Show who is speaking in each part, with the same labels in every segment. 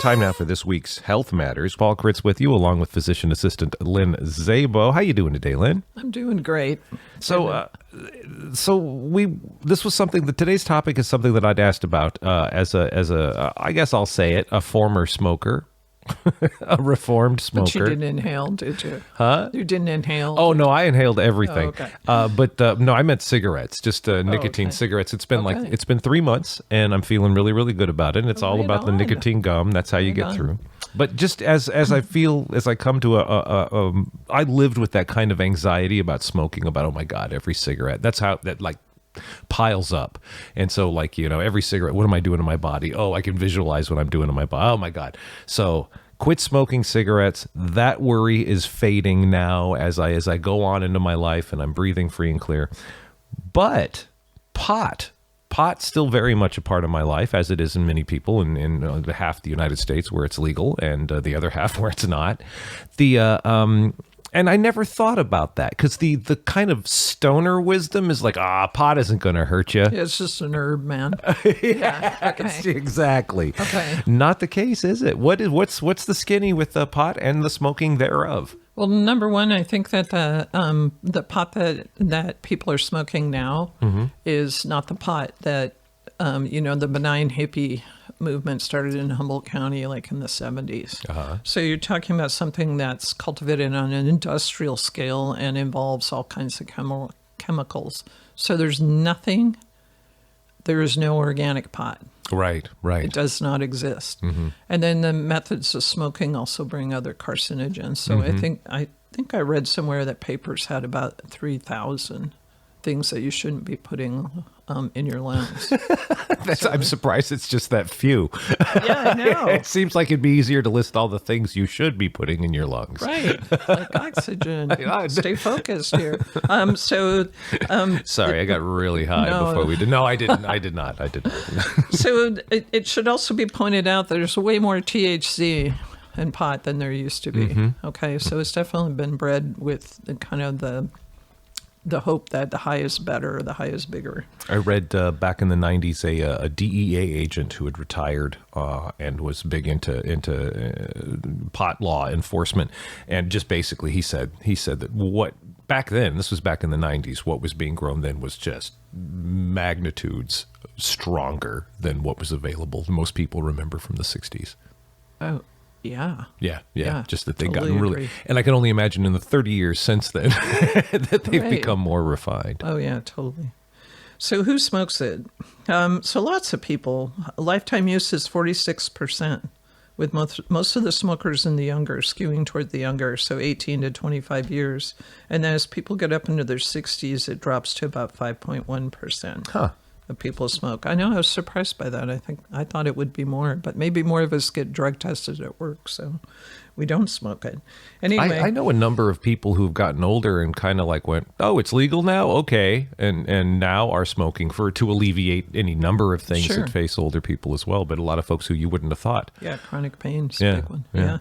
Speaker 1: Time now for this week's Health Matters. Paul Critz with you, along with physician assistant Lynn Szabo. How you doing today, Lynn?
Speaker 2: I'm doing great.
Speaker 1: So this was something that today's topic is something that I'd asked about as a I guess I'll say it, a former smoker. A reformed smoker.
Speaker 2: But you didn't inhale, did you?
Speaker 1: Huh?
Speaker 2: You didn't inhale?
Speaker 1: Oh, no, I inhaled everything.
Speaker 2: Oh, okay.
Speaker 1: No, I meant cigarettes, just nicotine cigarettes. It's been it's been 3 months, and I'm feeling really, really good about it. And it's all about the nicotine gum. That's how you get through. But just as I feel, as I come to I lived with that kind of anxiety about smoking, about, oh my God, every cigarette. That's how that piles up. And so every cigarette, what am I doing to my body? Oh, I can visualize what I'm doing to my body. Oh my God. So quit smoking cigarettes. That worry is fading now as I go on into my life and I'm breathing free and clear. But pot's still very much a part of my life, as it is in many people in half the United States where it's legal and the other half where it's not. And I never thought about that because the kind of stoner wisdom is like, pot isn't going to hurt you.
Speaker 2: Yeah, it's just an herb, man.
Speaker 1: Yeah, okay. Exactly.
Speaker 2: Okay.
Speaker 1: Not the case, is it? What's the skinny with the pot and the smoking thereof?
Speaker 2: Well, number one, I think that the pot that people are smoking now is not the pot that the benign hippie movement started in Humboldt County like in the 70s. Uh-huh. So you're talking about something that's cultivated on an industrial scale and involves all kinds of chemicals. So there is no organic pot.
Speaker 1: Right.
Speaker 2: It does not exist. Mm-hmm. And then the methods of smoking also bring other carcinogens. So I think I read somewhere that papers had about 3,000 things that you shouldn't be putting in your lungs.
Speaker 1: I'm surprised it's just that few.
Speaker 2: Yeah, I know.
Speaker 1: It seems like it'd be easier to list all the things you should be putting in your lungs.
Speaker 2: Like oxygen. Stay focused here.
Speaker 1: Sorry, I got really high before we did. No, I didn't. I did not.
Speaker 2: So it should also be pointed out that there's way more THC in pot than there used to be. Mm-hmm. Okay, so it's definitely been bred with the hope that the high is better or the high is bigger. I
Speaker 1: read back in the 90s a DEA agent who had retired and was big into pot law enforcement. And just basically he said that what back then, this was back in the 90s, what was being grown then was just magnitudes stronger than what was available. Most people remember from the 60s.
Speaker 2: Oh, yeah.
Speaker 1: Just that they've
Speaker 2: totally
Speaker 1: gotten really,
Speaker 2: agree.
Speaker 1: And I can only imagine in the 30 years since then that they've become more refined.
Speaker 2: Oh yeah, totally. So who smokes it? So lots of people. Lifetime use is 46%, with most of the smokers in the younger, skewing toward the younger, so 18 to 25 years. And then as people get up into their 60s, it drops to about 5.1%. Huh. Of people smoke. I know, I was surprised by that. I thought it would be more, but maybe more of us get drug tested at work, so we don't smoke it. Anyway,
Speaker 1: I know a number of people who've gotten older and kind of went, oh, it's legal now? Okay. And now are smoking to alleviate any number of things that face older people as well, but a lot of folks who you wouldn't have thought.
Speaker 2: Yeah, chronic pain's a big one. Yeah.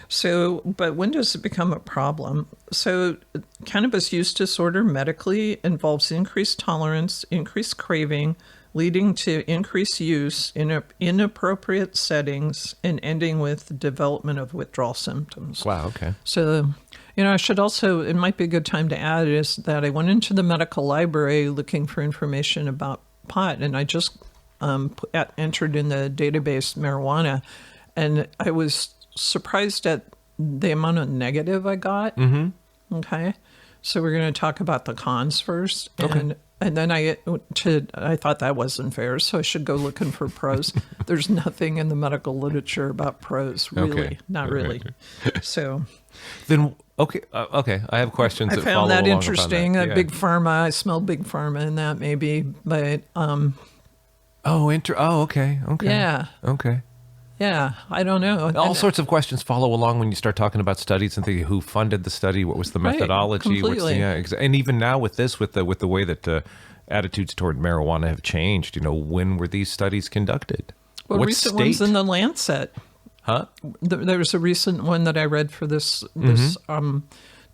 Speaker 2: So, but when does it become a problem? So, cannabis use disorder medically involves increased tolerance, increased craving, leading to increased use in inappropriate settings and ending with development of withdrawal symptoms.
Speaker 1: Wow, okay.
Speaker 2: So, I should also, it might be a good time to add is that I went into the medical library looking for information about pot, and I just entered in the database marijuana, and I was surprised at the amount of negative I got. Mm-hmm. Okay. So we're going to talk about the cons first. And then I thought that wasn't fair, so I should go looking for pros. There's nothing in the medical literature about pros, really. Not really. So
Speaker 1: then, okay. I have questions that follow along.
Speaker 2: I found that interesting. Big pharma, I smell big pharma in that maybe, but
Speaker 1: okay.
Speaker 2: Yeah.
Speaker 1: Okay.
Speaker 2: Yeah, I don't know.
Speaker 1: All sorts of questions follow along when you start talking about studies and thinking who funded the study, what was the methodology,
Speaker 2: completely.
Speaker 1: And even now with this, with the way that attitudes toward marijuana have changed. When were these studies conducted?
Speaker 2: Well, recent ones in the Lancet.
Speaker 1: Huh?
Speaker 2: There was a recent one that I read for this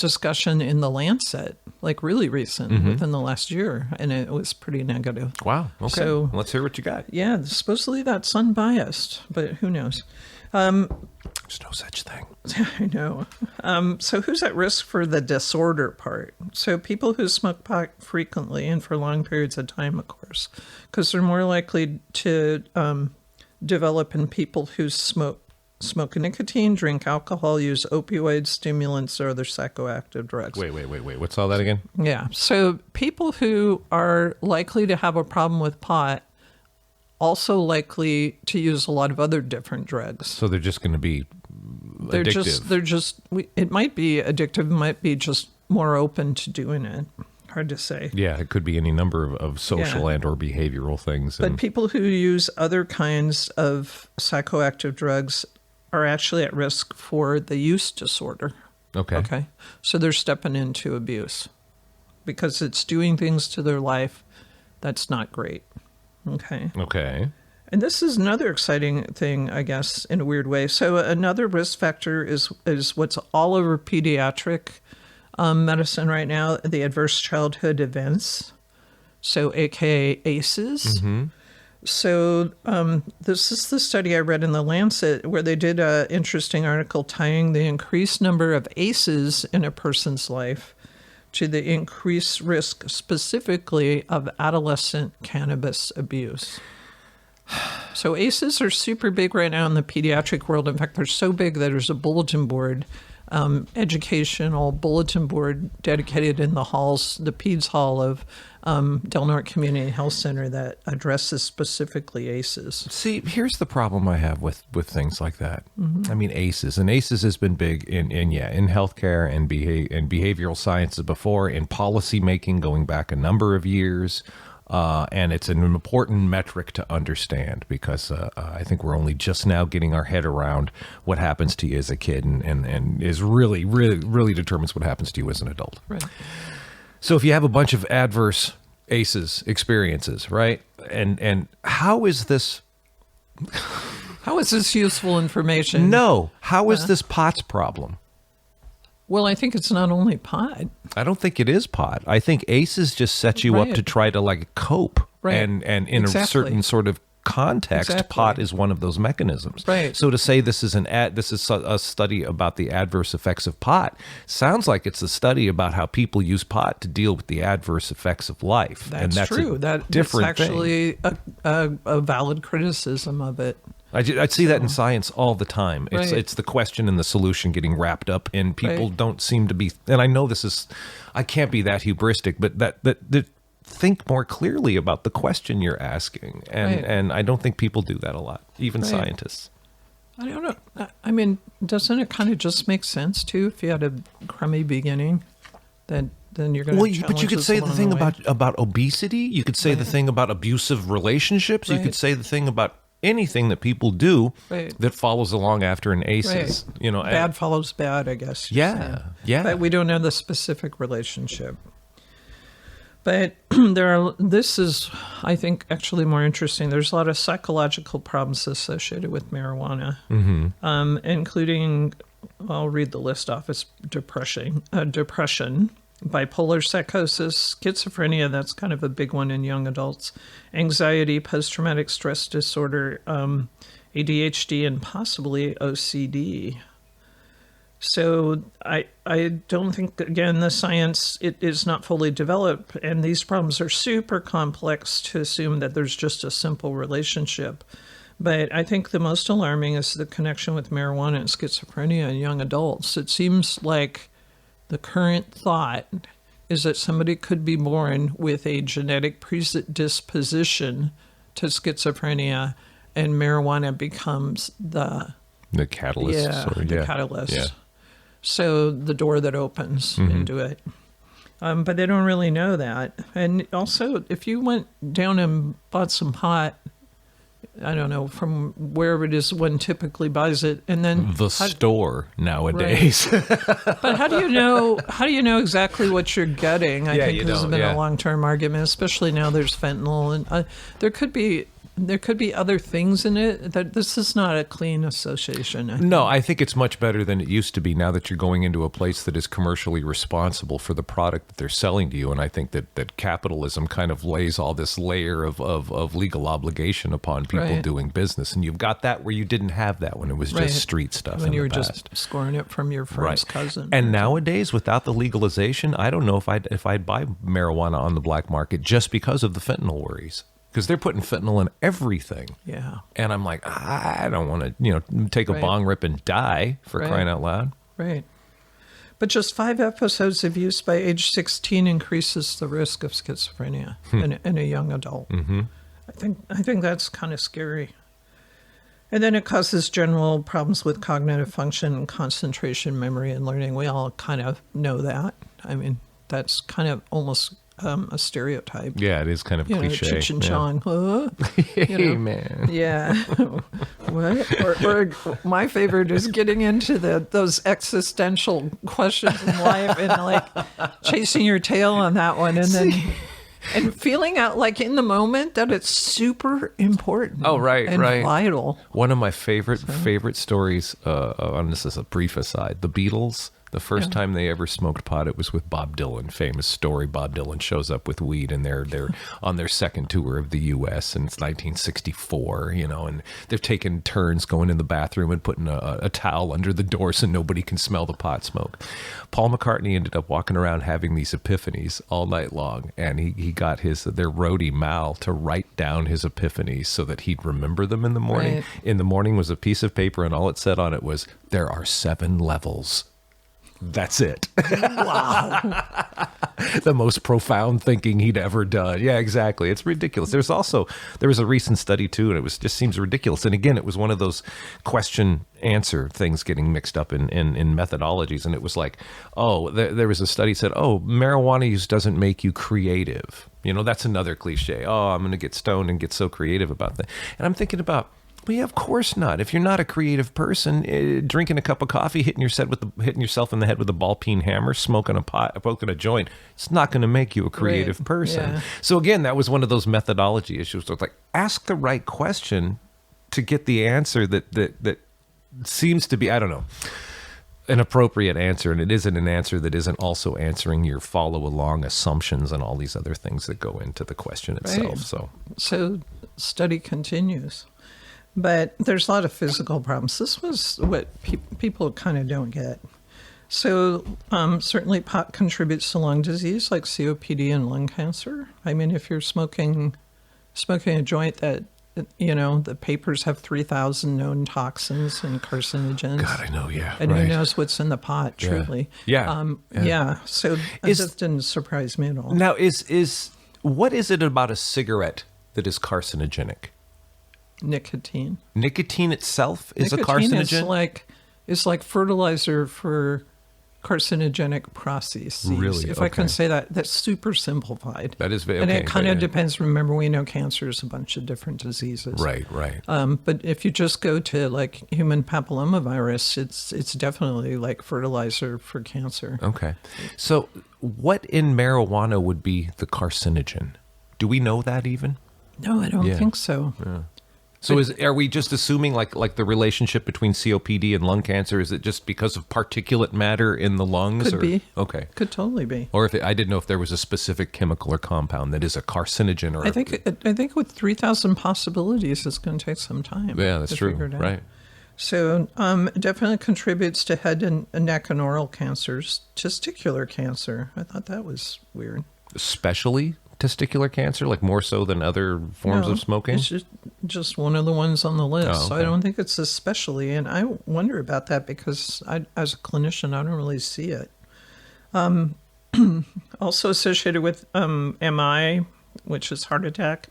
Speaker 2: discussion in the Lancet, like really recent, within the last year, and it was pretty negative.
Speaker 1: Wow. Okay.
Speaker 2: So
Speaker 1: let's hear what you got.
Speaker 2: Yeah, supposedly that's unbiased, but who knows?
Speaker 1: There's no such thing.
Speaker 2: I know. So who's at risk for the disorder part? So people who smoke pot frequently and for long periods of time, of course, because they're more likely to develop in people who smoke nicotine, drink alcohol, use opioids, stimulants, or other psychoactive drugs.
Speaker 1: Wait. What's all that again?
Speaker 2: Yeah. So people who are likely to have a problem with pot also likely to use a lot of other different drugs.
Speaker 1: So they're just going to be addictive.
Speaker 2: It might be addictive, it might be just more open to doing it. Hard to say.
Speaker 1: Yeah, it could be any number of social and or behavioral things.
Speaker 2: But people who use other kinds of psychoactive drugs are actually at risk for the use disorder. Okay. So they're stepping into abuse because it's doing things to their life that's not great. Okay. And this is another exciting thing, I guess, in a weird way. So another risk factor is what's all over pediatric medicine right now, the adverse childhood events, so AKA ACEs. So this is the study I read in the Lancet where they did an interesting article tying the increased number of ACEs in a person's life to the increased risk specifically of adolescent cannabis abuse. So ACEs are super big right now in the pediatric world. In fact, they're so big that there's a bulletin board, educational bulletin board dedicated in the halls, the PEDS hall of Del Norte Community Health Center that addresses specifically ACEs.
Speaker 1: See, here's the problem I have with things like that. I mean, ACEs has been big in healthcare and behavioral sciences before, in policy making going back a number of years. And it's an important metric to understand because I think we're only just now getting our head around what happens to you as a kid and is really, really, really determines what happens to you as an adult.
Speaker 2: Right.
Speaker 1: So if you have a bunch of adverse ACEs experiences, right? And how is this...
Speaker 2: How is this useful information?
Speaker 1: No. How is this pot's problem?
Speaker 2: Well, I think it's not only pot.
Speaker 1: I don't think it is pot. I think ACEs just set you up to try to like cope.
Speaker 2: Right.
Speaker 1: And in a certain sort of context, pot is one of those mechanisms.
Speaker 2: Right.
Speaker 1: So to say this is a study about the adverse effects of pot sounds like it's a study about how people use pot to deal with the adverse effects of life.
Speaker 2: That's true. That's actually a valid criticism of it.
Speaker 1: I see that in science all the time. It's the question and the solution getting wrapped up, and people don't seem to be. And I know I can't be that hubristic, but that think more clearly about the question you're asking, and I don't think people do that a lot, even scientists.
Speaker 2: I don't know. I mean, doesn't it kind of just make sense too? If you had a crummy beginning, then you're going to.
Speaker 1: But you could say the thing about obesity. You could say the thing about abusive relationships. You could say the thing about anything that people do that follows along after an ACEs. You know,
Speaker 2: bad follows bad, I guess.
Speaker 1: Yeah.
Speaker 2: But we don't know the specific relationship. But this is, I think, actually more interesting. There's a lot of psychological problems associated with marijuana, including, I'll read the list off. It's depression, bipolar psychosis, schizophrenia, that's kind of a big one in young adults, anxiety, post-traumatic stress disorder, ADHD, and possibly OCD. So I don't think, again, the science, it is not fully developed, and these problems are super complex to assume that there's just a simple relationship. But I think the most alarming is the connection with marijuana and schizophrenia in young adults. It seems like the current thought is that somebody could be born with a genetic predisposition to schizophrenia, and marijuana becomes the catalyst. The catalyst. Yeah. So the door that opens into it. But they don't really know that. And also, if you went down and bought some pot, I don't know, from wherever it is one typically buys it, and then
Speaker 1: the store nowadays.
Speaker 2: Right. But how do you know exactly what you're getting? I think this has been a long-term argument, especially now there's fentanyl, and there could be there could be other things in it. That this is not a clean association.
Speaker 1: No, I think it's much better than it used to be now that you're going into a place that is commercially responsible for the product that they're selling to you. And I think that capitalism kind of lays all this layer of legal obligation upon people doing business. And you've got that where you didn't have that when it was just street stuff.
Speaker 2: When you were just scoring it from your friend's cousin.
Speaker 1: And nowadays, without the legalization, I don't know if I'd buy marijuana on the black market just because of the fentanyl worries. Because they're putting fentanyl in everything.
Speaker 2: Yeah.
Speaker 1: And I'm like, I don't want to, take a bong rip and die for crying out loud.
Speaker 2: Right. But just 5 episodes of use by age 16 increases the risk of schizophrenia in a young adult. Mm-hmm. I think that's kind of scary. And then it causes general problems with cognitive function, concentration, memory, and learning. We all kind of know that. I mean, that's kind of almost a stereotype.
Speaker 1: Yeah, it is kind of cliche.
Speaker 2: Cheech and Chong.
Speaker 1: Hey, man.
Speaker 2: Yeah. What? Or my favorite is getting into those existential questions in life and like chasing your tail on that one, and then and feeling out like in the moment that it's super important.
Speaker 1: Oh, right,
Speaker 2: and vital.
Speaker 1: One of my favorite stories. On this is a brief aside. The Beatles. The first time they ever smoked pot, it was with Bob Dylan. Famous story. Bob Dylan shows up with weed, and they're on their second tour of the U.S. and it's 1964. And they're taking turns going in the bathroom and putting a towel under the door so nobody can smell the pot smoke. Paul McCartney ended up walking around having these epiphanies all night long, and he got their roadie Mal to write down his epiphanies so that he'd remember them in the morning.
Speaker 2: Right.
Speaker 1: In the morning was a piece of paper, and all it said on it was, "There are 7 levels." That's it.
Speaker 2: Wow.
Speaker 1: The most profound thinking he'd ever done. Yeah, exactly. It's ridiculous. There was a recent study too, and it just seems ridiculous. And again, it was one of those question answer things getting mixed up in methodologies. And it was like, there was a study that said, marijuana use doesn't make you creative. That's another cliche. I'm going to get stoned and get so creative about that. And I'm thinking about, well, yeah, of course not. If you're not a creative person, drinking a cup of coffee, hitting yourself in the head with a ball peen hammer, smoking a joint, it's not going to make you a creative person. Yeah. So again, that was one of those methodology issues. So it's like, ask the right question to get the answer that seems to be, I don't know, an appropriate answer, and it isn't an answer that isn't also answering your follow-along assumptions and all these other things that go into the question itself.
Speaker 2: Right. So study continues. But there's a lot of physical problems. This was what people kind of don't get. So certainly pot contributes to lung disease like COPD and lung cancer. I mean, if you're smoking a joint that, the papers have 3,000 known toxins and carcinogens.
Speaker 1: God, I know, yeah.
Speaker 2: And who knows what's in the pot, truly.
Speaker 1: Yeah.
Speaker 2: So it just didn't surprise me at all.
Speaker 1: Now, what is it about a cigarette that is carcinogenic?
Speaker 2: Nicotine.
Speaker 1: Nicotine itself is a
Speaker 2: carcinogen?
Speaker 1: carcinogen?
Speaker 2: It's like fertilizer for carcinogenic processes.
Speaker 1: Really?
Speaker 2: If I can say that, that's super simplified.
Speaker 1: That is very
Speaker 2: And it kind of depends. Remember, we know cancer is a bunch of different diseases.
Speaker 1: Right.
Speaker 2: But if you just go to like human papillomavirus, it's definitely like fertilizer for cancer.
Speaker 1: Okay. So what in marijuana would be the carcinogen? Do we know that even?
Speaker 2: No, I don't think so.
Speaker 1: Yeah. So are we just assuming like the relationship between COPD and lung cancer? Is it just because of particulate matter in the lungs?
Speaker 2: Could be.
Speaker 1: Okay.
Speaker 2: Could totally be.
Speaker 1: Or I didn't know if there was a specific chemical or compound that is a carcinogen. Or
Speaker 2: I think with 3,000 possibilities, it's going to take some time.
Speaker 1: Yeah, that's true. Right.
Speaker 2: So definitely contributes to head and neck and oral cancers, testicular cancer. I thought that was weird.
Speaker 1: Especially testicular cancer, like more so than other forms of smoking?
Speaker 2: It's just one of the ones on the list.
Speaker 1: Oh, okay.
Speaker 2: So I don't think it's especially, and I wonder about that because as a clinician, I don't really see it. Also associated with MI, which is heart attack,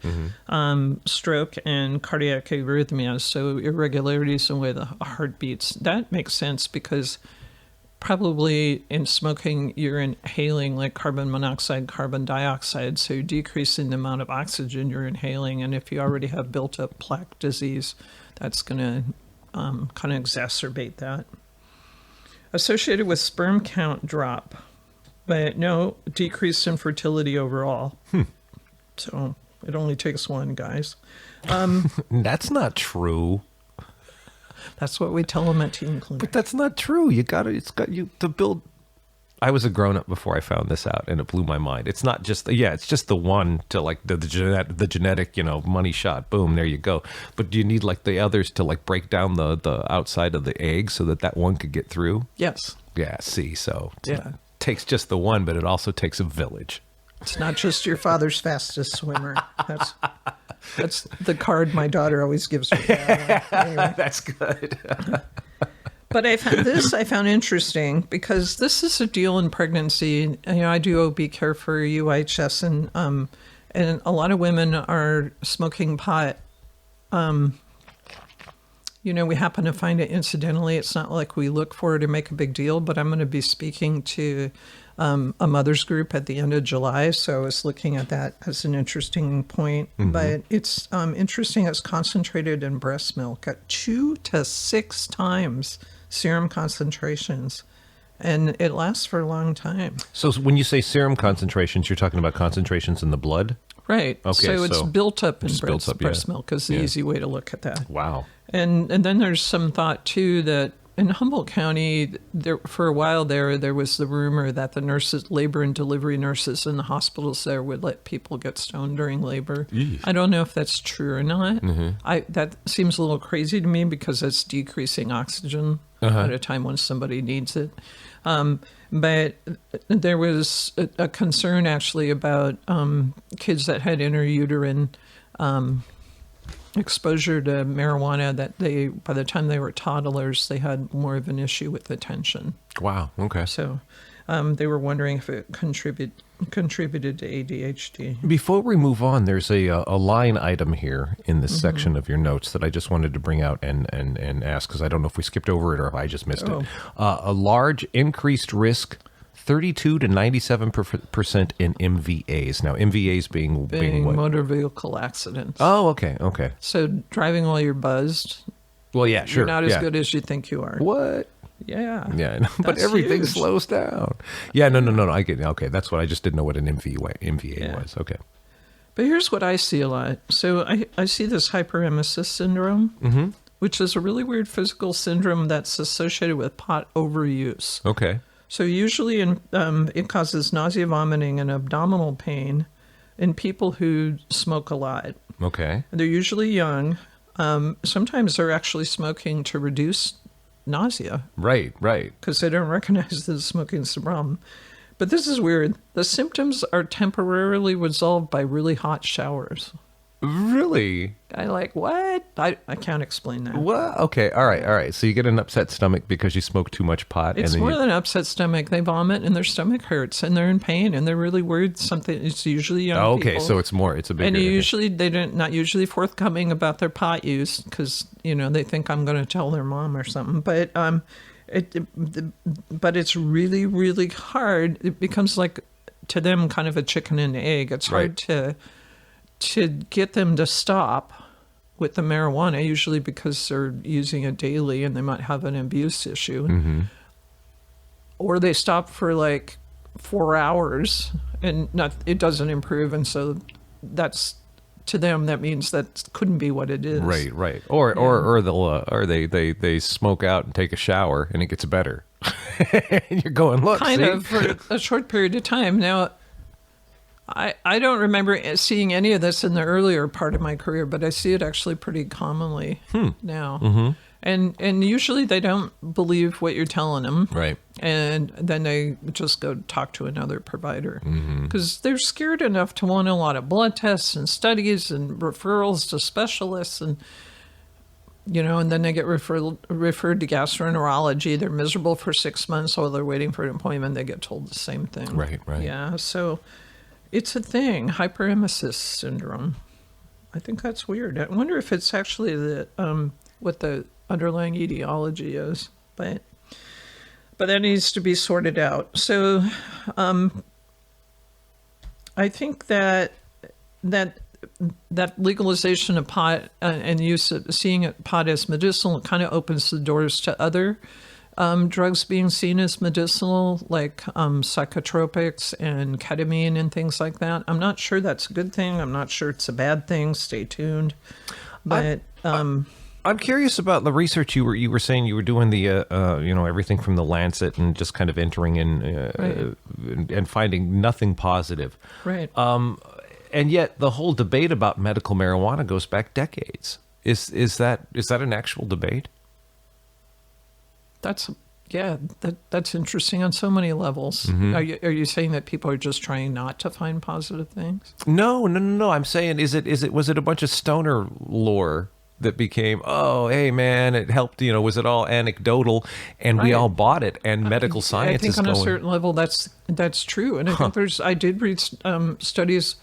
Speaker 2: stroke, and cardiac arrhythmias, so irregularities in the way the heart beats. That makes sense because probably in smoking, you're inhaling like carbon monoxide, carbon dioxide, so you're decreasing the amount of oxygen you're inhaling. And if you already have built up plaque disease, that's going to kind of exacerbate that. Associated with sperm count drop, but no decrease in fertility overall. So It only takes one, guys.
Speaker 1: That's not true.
Speaker 2: That's what we tell them at Teen Clinic.
Speaker 1: But that's not true. It's got you to build. I was a grown-up before I found this out, and it blew my mind. It's not just, it's just the one to like the genetic, money shot. Boom, there you go. But do you need like the others to like break down the outside of the egg so that one could get through?
Speaker 2: Yes.
Speaker 1: Yeah, see, so
Speaker 2: yeah.
Speaker 1: It takes just the one, but it also takes a village.
Speaker 2: It's not just your father's fastest swimmer. That's the card my daughter always gives me. Anyway.
Speaker 1: That's good.
Speaker 2: But I found interesting because this is a deal in pregnancy. I do OB care for UHS, and a lot of women are smoking pot. We happen to find it incidentally. It's not like we look for it or make a big deal, but I'm going to be speaking to a mother's group at the end of July. So I was looking at that as an interesting point. Mm-hmm. But it's interesting. It's concentrated in breast milk at 2 to 6 times serum concentrations. And it lasts for a long time.
Speaker 1: So when you say serum concentrations, you're talking about concentrations in the blood?
Speaker 2: Right.
Speaker 1: Okay,
Speaker 2: so it's built up in breast milk is the easy way to look at that.
Speaker 1: Wow.
Speaker 2: And then there's some thought, too, that in Humboldt County, for a while there was the rumor that the nurses, labor and delivery nurses in the hospitals there would let people get stoned during labor. Eesh. I don't know if that's true or not. Mm-hmm. That seems a little crazy to me because it's decreasing oxygen at a time when somebody needs it. But there was a concern actually about kids that had intrauterine exposure to marijuana, that by the time they were toddlers, they had more of an issue with attention.
Speaker 1: Wow. Okay.
Speaker 2: So they were wondering if it contributed to ADHD.
Speaker 1: Before we move on, there's a line item here in this section of your notes that I just wanted to bring out and ask, because I don't know if we skipped over it or if I just missed it. A large increased risk, 32 to 97% in MVAs. Now, MVAs being what?
Speaker 2: Motor vehicle accidents.
Speaker 1: Oh, okay.
Speaker 2: So driving while you're buzzed.
Speaker 1: Well, yeah, sure.
Speaker 2: You're not as good as you think you are.
Speaker 1: What?
Speaker 2: Yeah,
Speaker 1: but everything slows down. Yeah, no. I get it. Okay, that's what I just didn't know what an MVA was. Okay.
Speaker 2: But here's what I see a lot. So I see this hyperemesis syndrome, which is a really weird physical syndrome that's associated with pot overuse.
Speaker 1: Okay.
Speaker 2: So usually it causes nausea, vomiting, and abdominal pain in people who smoke a lot.
Speaker 1: Okay.
Speaker 2: They're usually young. Sometimes they're actually smoking to reduce nausea.
Speaker 1: Right.
Speaker 2: Because they don't recognize that smoking is the problem. But this is weird. The symptoms are temporarily resolved by really hot showers.
Speaker 1: Really?
Speaker 2: I like, what? I can't explain that.
Speaker 1: What? Okay, all right. So you get an upset stomach because you smoke too much pot.
Speaker 2: It's more than an upset stomach. They vomit and their stomach hurts and they're in pain and they're really worried. It's usually young people.
Speaker 1: Okay, so it's a bigger.
Speaker 2: And they're not usually forthcoming about their pot use because, they think I'm going to tell their mom or something. But but it's really, really hard. It becomes like, to them, kind of a chicken and egg. It's hard to get them to stop with the marijuana, usually because they're using it daily and they might have an abuse issue. Mm-hmm. Or they stop for like 4 hours and it doesn't improve. And so that's, to them, that means that couldn't be what it is.
Speaker 1: Right. Or they'll they smoke out and take a shower and it gets better. And you're going, look,
Speaker 2: kind of for a short period of time. Now, I don't remember seeing any of this in the earlier part of my career, but I see it actually pretty commonly now. Mm-hmm. And usually they don't believe what you're telling them.
Speaker 1: Right.
Speaker 2: And then they just go talk to another provider because they're scared enough to want a lot of blood tests and studies and referrals to specialists and then they get referred to gastroenterology. They're miserable for 6 months while they're waiting for an appointment. They get told the same thing.
Speaker 1: Right.
Speaker 2: Yeah. So it's a thing, hyperemesis syndrome. I think that's weird. I wonder if it's actually what the underlying etiology is, but that needs to be sorted out. So I think that legalization of pot and seeing pot as medicinal kind of opens the doors to other drugs being seen as medicinal, like psychotropics and ketamine and things like that. I'm not sure that's a good thing. I'm not sure it's a bad thing. Stay tuned. But
Speaker 1: I'm curious about the research you were saying you were doing the everything from the Lancet and just kind of entering in and finding nothing positive.
Speaker 2: Right.
Speaker 1: And yet the whole debate about medical marijuana goes back decades. Is that an actual debate?
Speaker 2: That's interesting on so many levels.
Speaker 1: Mm-hmm.
Speaker 2: Are you saying that people are just trying not to find positive things?
Speaker 1: No. I'm saying was it a bunch of stoner lore that became, oh, hey man, it helped, was it all anecdotal and we all bought it and medical science is
Speaker 2: I think on
Speaker 1: going,
Speaker 2: a certain level that's true. And I think I did read studies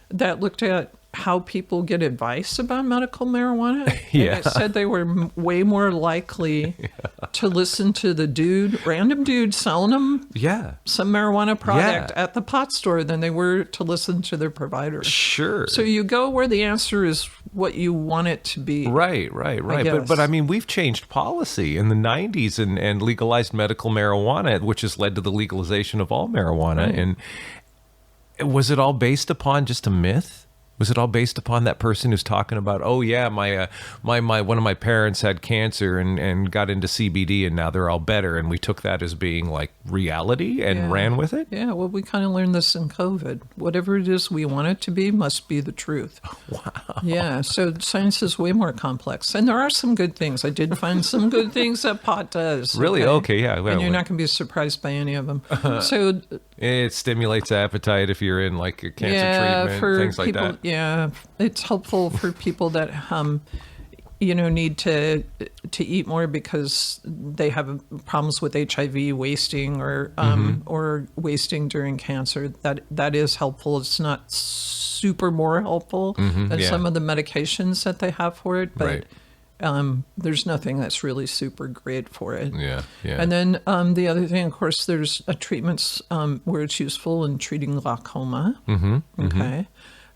Speaker 2: that looked at how people get advice about medical marijuana.
Speaker 1: Yeah.
Speaker 2: And it said they were way more likely to listen to the random dude selling them some marijuana product at the pot store than they were to listen to their provider.
Speaker 1: Sure.
Speaker 2: So you go where the answer is what you want it to be.
Speaker 1: Right. But I mean, we've changed policy in the 90s and legalized medical marijuana, which has led to the legalization of all marijuana.
Speaker 2: Right.
Speaker 1: And was it all based upon just a myth? Was it all based upon that person who's talking about, oh yeah, my one of my parents had cancer and got into CBD and now they're all better, and we took that as being like reality and ran with it?
Speaker 2: Yeah, well, we kind of learned this in COVID. Whatever it is we want it to be must be the truth.
Speaker 1: Wow.
Speaker 2: Yeah, so science is way more complex. And there are some good things. I did find some good things that pot does.
Speaker 1: Really? Okay, yeah. Well,
Speaker 2: and you're not going to be surprised by any of them. So
Speaker 1: it stimulates appetite if you're in like a cancer treatment,
Speaker 2: for
Speaker 1: things like
Speaker 2: people,
Speaker 1: that.
Speaker 2: Yeah, it's helpful for people that need to eat more because they have problems with HIV wasting or wasting during cancer. That is helpful. It's not super more helpful than some of the medications that they have for it, but there's nothing that's really super great for it.
Speaker 1: Yeah.
Speaker 2: And then the other thing, of course, there's treatments where it's useful in treating glaucoma. Okay.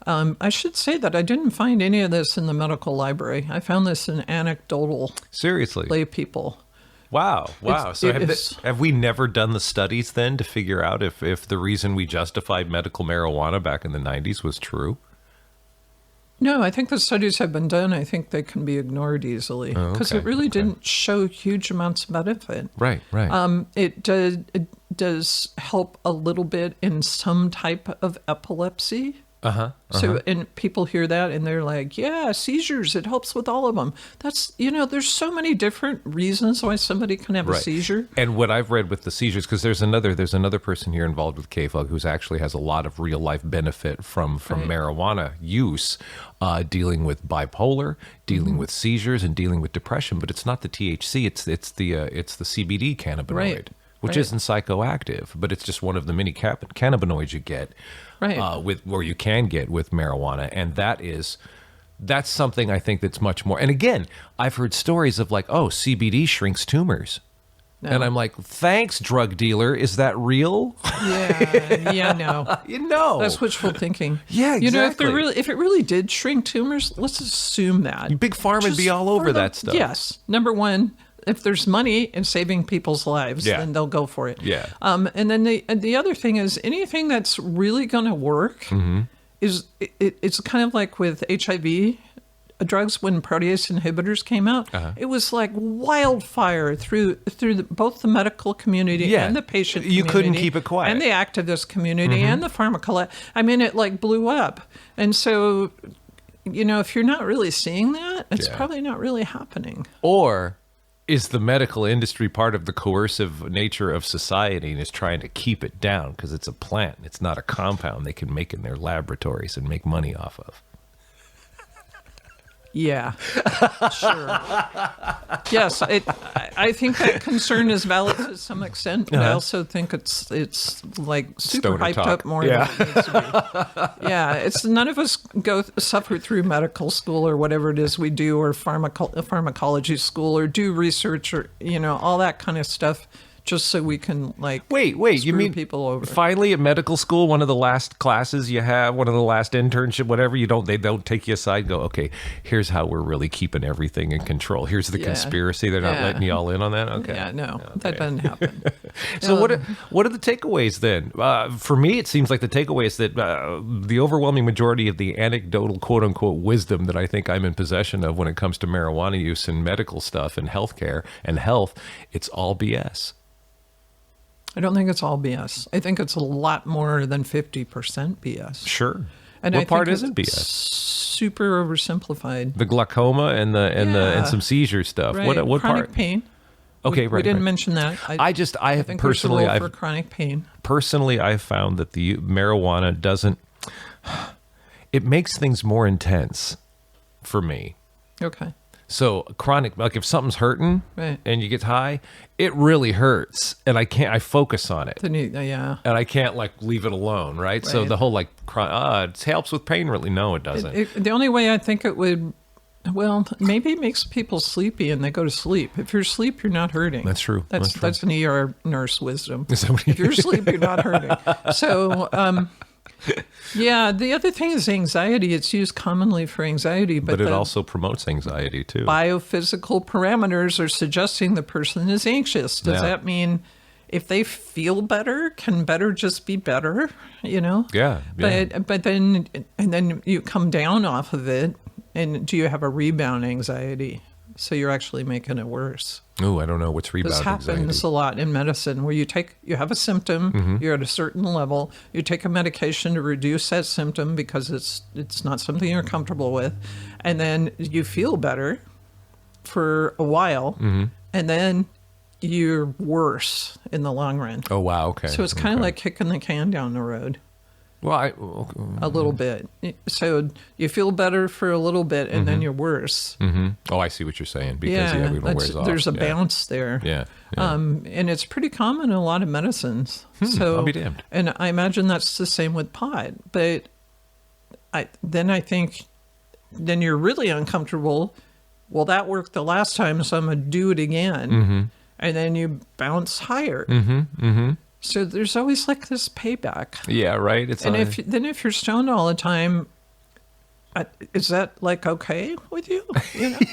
Speaker 2: I should say that I didn't find any of this in the medical library. I found this in anecdotal lay people.
Speaker 1: Wow. So have we never done the studies then to figure out if the reason we justified medical marijuana back in the 90s was true?
Speaker 2: No, I think the studies have been done. I think they can be ignored easily because it really didn't show huge amounts of benefit.
Speaker 1: Right.
Speaker 2: It does help a little bit in some type of epilepsy. So, and people hear that and they're like, yeah, seizures, it helps with all of them. That's, there's so many different reasons why somebody can have a seizure.
Speaker 1: And what I've read with the seizures, because there's another person here involved with KFUG who's actually has a lot of real life benefit from marijuana use, dealing with bipolar, dealing with seizures and dealing with depression, but it's not the THC, it's the CBD cannabinoid. Which isn't psychoactive, but it's just one of the many cannabinoids you get, or you can get with marijuana, and that's something I think that's much more. And again, I've heard stories of like, oh, CBD shrinks tumors, and I'm like, thanks, drug dealer, is that real?
Speaker 2: No. That's wishful thinking.
Speaker 1: Yeah, exactly.
Speaker 2: If it really did shrink tumors, let's assume that
Speaker 1: Big Pharma would be all over that stuff.
Speaker 2: Yes, number one. If there's money in saving people's lives, then they'll go for it.
Speaker 1: Yeah.
Speaker 2: And then the other thing is anything that's really going to work is it's kind of like with HIV drugs when protease inhibitors came out. It was like wildfire through both the medical community and the patient community.
Speaker 1: You couldn't keep it quiet.
Speaker 2: And the activist community and the pharmacology. I mean, it like blew up. And so, if you're not really seeing that, it's probably not really happening.
Speaker 1: Or is the medical industry part of the coercive nature of society and is trying to keep it down because it's a plant, it's not a compound they can make in their laboratories and make money off of?
Speaker 2: Yeah, sure. Yes, I think that concern is valid to some extent, but I also think it's like super
Speaker 1: Stoner
Speaker 2: hyped
Speaker 1: talk.
Speaker 2: up more than it needs to be. Yeah, it's none of us suffer through medical school or whatever it is we do, or pharmacology school, or do research, or all that kind of stuff just so we can
Speaker 1: wait, you mean
Speaker 2: people over.
Speaker 1: Finally at medical school, one of the last classes you have, one of the last internship, whatever, they don't take you aside and go, okay, here's how we're really keeping everything in control. Here's the conspiracy. They're not letting you all in on that. Okay.
Speaker 2: Yeah, no, that doesn't happen.
Speaker 1: So what are the takeaways then? For me, it seems like the takeaway is that the overwhelming majority of the anecdotal quote unquote wisdom that I think I'm in possession of when it comes to marijuana use and medical stuff and healthcare and health, it's all BS.
Speaker 2: I don't think it's all BS. I think it's a lot more than 50% BS.
Speaker 1: Sure.
Speaker 2: And
Speaker 1: what
Speaker 2: I
Speaker 1: part
Speaker 2: think
Speaker 1: isn't BS?
Speaker 2: Super oversimplified.
Speaker 1: The glaucoma and some seizure stuff.
Speaker 2: Right.
Speaker 1: What
Speaker 2: chronic
Speaker 1: part?
Speaker 2: pain.
Speaker 1: Okay,
Speaker 2: we didn't mention that.
Speaker 1: I
Speaker 2: think
Speaker 1: personally,
Speaker 2: there's a role for chronic pain.
Speaker 1: Personally, I've found that the marijuana doesn't. It makes things more intense for me.
Speaker 2: Okay.
Speaker 1: So chronic, like if something's hurting
Speaker 2: right.
Speaker 1: and you get high, it really hurts, and I focus on it.
Speaker 2: Then and
Speaker 1: I can't leave it alone, right? So the whole it helps with pain relief. No, it doesn't.
Speaker 2: The only way I think it would, well, maybe it makes people sleepy and they go to sleep. If you're asleep, you're not hurting.
Speaker 1: That's true.
Speaker 2: That's an ER nurse wisdom. If you're asleep, you're not hurting. So, yeah, the other thing is anxiety. It's used commonly for anxiety, but
Speaker 1: it also promotes anxiety too.
Speaker 2: Biophysical parameters are suggesting the person is anxious. Does that mean if they feel better, can better just be better?
Speaker 1: Yeah.
Speaker 2: But then you come down off of it, and do you have a rebound anxiety? So you're actually making it worse.
Speaker 1: Oh, I don't know what's rebound anxiety.
Speaker 2: This happens a lot in medicine where you have a symptom, you're at a certain level, you take a medication to reduce that symptom because it's not something you're comfortable with, and then you feel better for a while, and then you're worse in the long run.
Speaker 1: Oh, wow, okay.
Speaker 2: So it's kind of like kicking the can down the road.
Speaker 1: Well,
Speaker 2: a little bit. So you feel better for a little bit, and then you're worse.
Speaker 1: Mm-hmm. Oh, I see what you're saying. Because everyone wears off.
Speaker 2: There's a bounce there.
Speaker 1: Yeah.
Speaker 2: And it's pretty common in a lot of medicines. So
Speaker 1: I'll be damned.
Speaker 2: And I imagine that's the same with pot. But I think you're really uncomfortable. Well, that worked the last time, so I'm going to do it again. And then you bounce higher. So there's always this payback.
Speaker 1: Yeah, right.
Speaker 2: If you're stoned all the time, is that okay with you?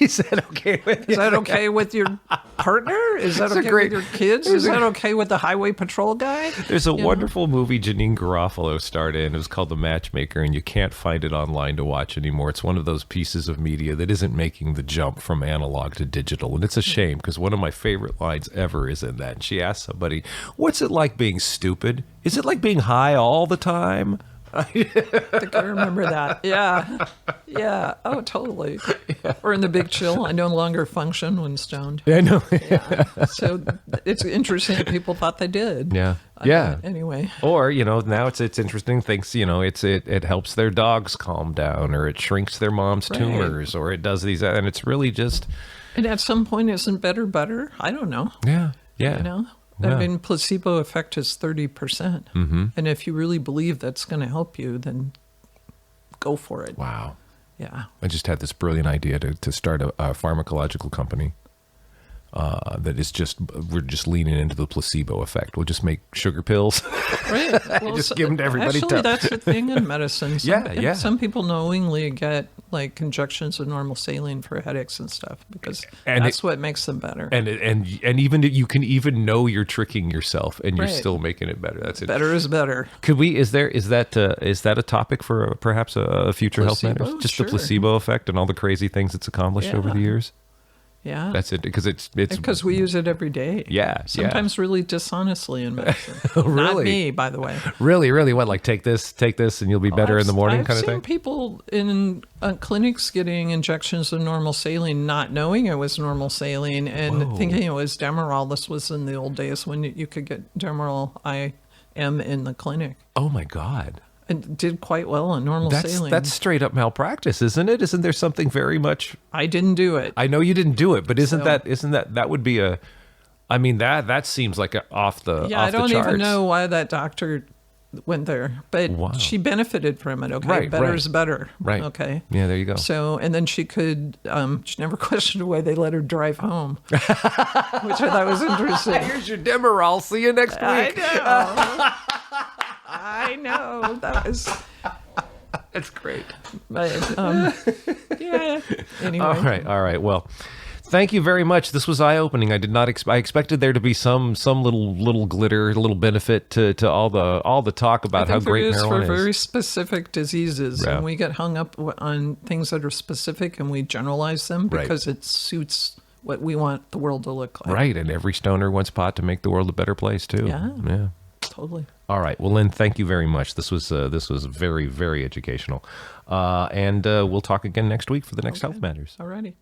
Speaker 1: Is that okay with you?
Speaker 2: Is that okay with your partner? Is that okay with your kids? Is that okay with the highway patrol guy?
Speaker 1: There's a wonderful movie Janine Garofalo starred in. It was called The Matchmaker, and you can't find it online to watch anymore. It's one of those pieces of media that isn't making the jump from analog to digital. And it's a shame because one of my favorite lines ever is in that. And she asked somebody, what's it like being stupid? Is it like being high all the time?
Speaker 2: I think I remember that. Yeah. Oh, totally. Yeah. Or in The Big Chill, I no longer function when stoned.
Speaker 1: Yeah, I know.
Speaker 2: So it's interesting that people thought they did.
Speaker 1: Yeah.
Speaker 2: Anyway.
Speaker 1: Or, now it's interesting things, it helps their dogs calm down, or it shrinks their mom's tumors, or it does these, and it's really just.
Speaker 2: And at some point, isn't better? I don't know.
Speaker 1: Yeah.
Speaker 2: I mean, placebo effect is 30%. And if you really believe that's going to help you, then go for it.
Speaker 1: Wow.
Speaker 2: Yeah.
Speaker 1: I just had this brilliant idea to start a pharmacological company that is we're just leaning into the placebo effect. We'll just make sugar pills.
Speaker 2: Right. Well,
Speaker 1: just give them to everybody.
Speaker 2: Actually, that's the thing in medicine.
Speaker 1: Yeah.
Speaker 2: Some people knowingly get injections of normal saline for headaches and stuff because that's what makes them better.
Speaker 1: And even you can even know you're tricking yourself and you're still making it better. That's it.
Speaker 2: Better is better.
Speaker 1: Could we? Is that a topic for perhaps a future
Speaker 2: placebo?
Speaker 1: Health Matters? Just
Speaker 2: Sure.
Speaker 1: the placebo effect and all the crazy things it's accomplished over the years.
Speaker 2: Yeah.
Speaker 1: That's it, because it's
Speaker 2: because we use it every day.
Speaker 1: Yeah.
Speaker 2: Sometimes really dishonestly in medicine.
Speaker 1: Really?
Speaker 2: Not me, by the way.
Speaker 1: Really? What, take this, and you'll be better in the morning kind of thing?
Speaker 2: I've seen people in clinics getting injections of normal saline, not knowing it was normal saline, and thinking it was Demerol. This was in the old days when you could get Demerol IM in the clinic.
Speaker 1: Oh, my God.
Speaker 2: And did quite well on normal saline.
Speaker 1: That's straight up malpractice, isn't it? Isn't there something very much?
Speaker 2: I didn't do it.
Speaker 1: I know you didn't do it, but isn't that would be a? I mean that seems like off the
Speaker 2: I don't
Speaker 1: charts.
Speaker 2: even know why that doctor went there, but she benefited from it. Okay, better is better.
Speaker 1: Right.
Speaker 2: Okay.
Speaker 1: Yeah, there you go.
Speaker 2: So, and then she could. She never questioned why they let her drive home, which I thought was interesting.
Speaker 1: Here's your Demerol. See you next week.
Speaker 2: I know. That was.
Speaker 1: That's great.
Speaker 2: But yeah. Anyway.
Speaker 1: All right. Well, thank you very much. This was eye-opening. I did not. I expected there to be some little glitter, a little benefit to all the talk about how great marijuana is.
Speaker 2: For very specific diseases,
Speaker 1: Yeah.
Speaker 2: and we get hung up on things that are specific, and we generalize them because it suits what we want the world to look like.
Speaker 1: Right, and every stoner wants pot to make the world a better place too.
Speaker 2: Yeah. Totally.
Speaker 1: All right. Well, Lynn, thank you very much. This was very, very educational. And we'll talk again next week for the next Health Matters.
Speaker 2: All righty.